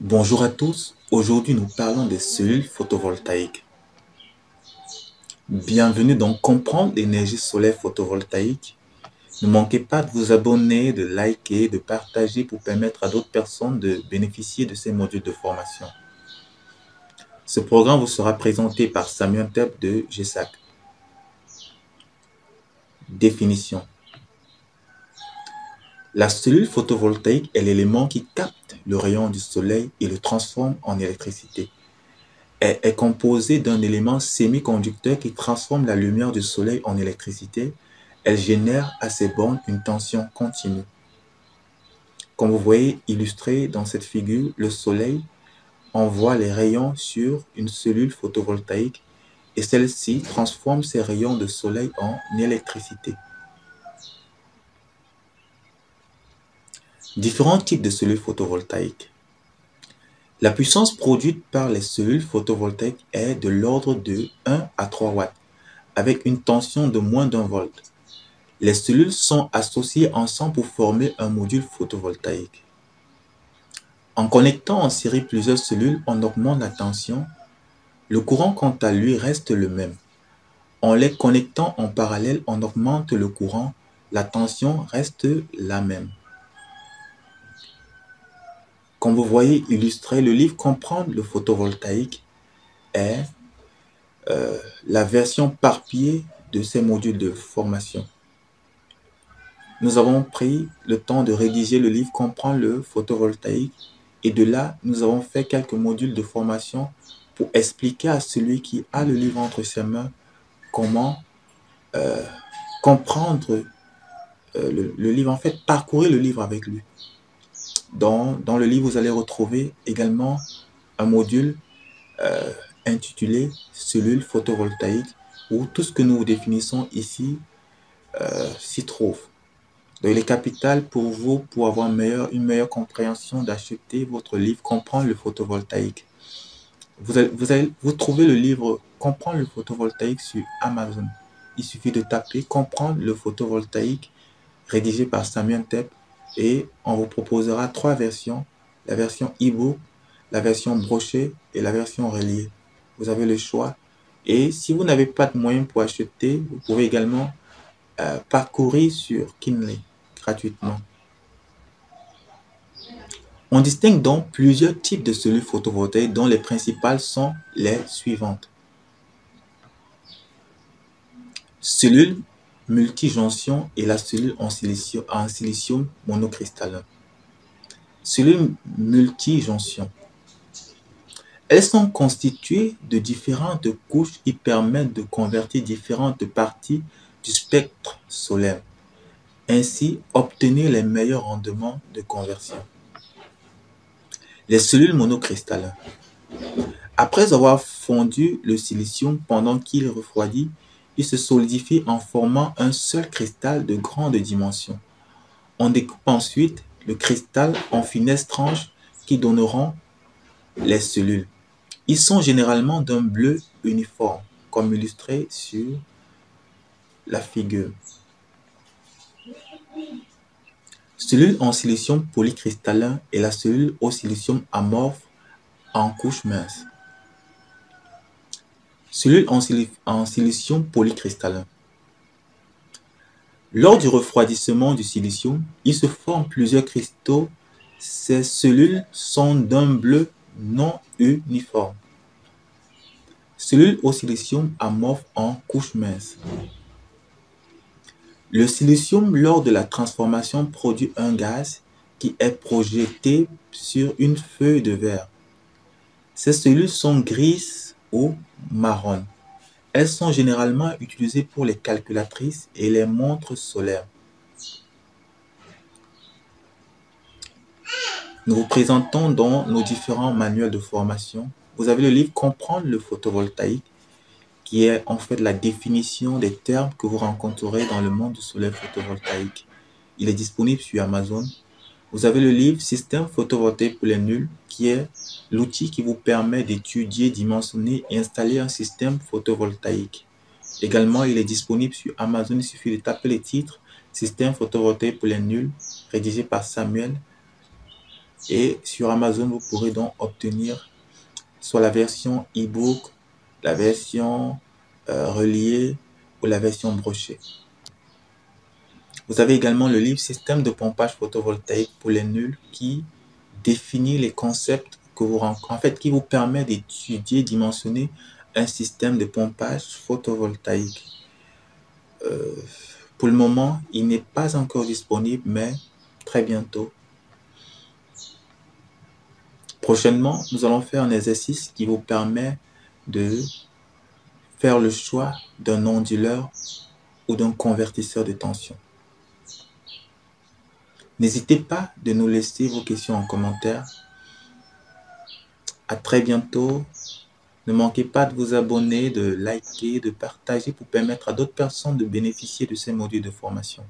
Bonjour à tous, aujourd'hui nous parlons des cellules photovoltaïques. Bienvenue dans Comprendre l'énergie solaire photovoltaïque. Ne manquez pas de vous abonner, de liker, de partager pour permettre à d'autres personnes de bénéficier de ces modules de formation. Ce programme vous sera présenté par Samuel Tep de GESAC. Définition. La cellule photovoltaïque est l'élément qui capte le rayon du soleil et le transforme en électricité. Elle est composée d'un élément semi-conducteur qui transforme la lumière du soleil en électricité. Elle génère à ses bornes une tension continue. Comme vous voyez illustré dans cette figure, le soleil envoie les rayons sur une cellule photovoltaïque et celle-ci transforme ces rayons de soleil en électricité. Différents types de cellules photovoltaïques. La puissance produite par les cellules photovoltaïques est de l'ordre de 1 à 3 watts, avec une tension de moins d'1 volt. Les cellules sont associées ensemble pour former un module photovoltaïque. En connectant en série plusieurs cellules, on augmente la tension. Le courant, quant à lui, reste le même. En les connectant en parallèle, on augmente le courant. La tension reste la même. Comme vous voyez illustré, le livre Comprendre le photovoltaïque est la version papier de ces modules de formation. Nous avons pris le temps de rédiger le livre Comprendre le photovoltaïque et de là, nous avons fait quelques modules de formation pour expliquer à celui qui a le livre entre ses mains comment comprendre le livre, en fait, parcourir le livre avec lui. Dans le livre, vous allez retrouver également un module intitulé Cellules photovoltaïques où tout ce que nous définissons ici s'y trouve. Donc, il est capital pour vous, pour avoir une meilleure compréhension, d'acheter votre livre Comprendre le photovoltaïque. Vous trouvez le livre Comprendre le photovoltaïque sur Amazon. Il suffit de taper Comprendre le photovoltaïque, rédigé par Samuel Tep, et on vous proposera 3 versions, la version e-book, la version brochée et la version reliée. Vous avez le choix. Et si vous n'avez pas de moyens pour acheter, vous pouvez également parcourir sur Kindle gratuitement. On distingue donc plusieurs types de cellules photovoltaïques dont les principales sont les suivantes. Cellule multijonction et la cellule en silicium monocristallin. Cellules multijonction. Elles sont constituées de différentes couches qui permettent de convertir différentes parties du spectre solaire. Ainsi, obtenir les meilleurs rendements de conversion. Les cellules monocristallines. Après avoir fondu le silicium pendant qu'il refroidit, il se solidifie en formant un seul cristal de grande dimension. On découpe ensuite le cristal en fines tranches qui donneront les cellules. Ils sont généralement d'un bleu uniforme, comme illustré sur la figure. Cellule en silicium polycristallin et la cellule au silicium amorphe en couche mince. Cellule en silicium polycristallin. Lors du refroidissement du silicium, il se forme plusieurs cristaux. Ces cellules sont d'un bleu non uniforme. Cellule au silicium amorphe en couche mince. Le silicium, lors de la transformation, produit un gaz qui est projeté sur une feuille de verre. Ces cellules sont grises ou marron. Elles sont généralement utilisées pour les calculatrices et les montres solaires. Nous vous présentons dans nos différents manuels de formation. Vous avez le livre Comprendre le photovoltaïque, qui est en fait la définition des termes que vous rencontrerez dans le monde du solaire photovoltaïque. Il est disponible sur Amazon. Vous avez le livre Système photovoltaïque pour les nuls, qui est l'outil qui vous permet d'étudier, dimensionner et installer un système photovoltaïque. Également, il est disponible sur Amazon. Il suffit de taper les titres Système photovoltaïque pour les nuls, rédigé par Samuel Et sur Amazon, vous pourrez donc obtenir soit la version e-book, la version reliée ou la version brochée. Vous avez également le livre Système de pompage photovoltaïque pour les nuls qui définit les concepts que vous rencontrez, en fait, qui vous permet d'étudier, dimensionner un système de pompage photovoltaïque. Pour le moment, il n'est pas encore disponible, mais très bientôt. Prochainement, nous allons faire un exercice qui vous permet de faire le choix d'un onduleur ou d'un convertisseur de tension. N'hésitez pas de nous laisser vos questions en commentaire. À très bientôt. Ne manquez pas de vous abonner, de liker, de partager pour permettre à d'autres personnes de bénéficier de ces modules de formation.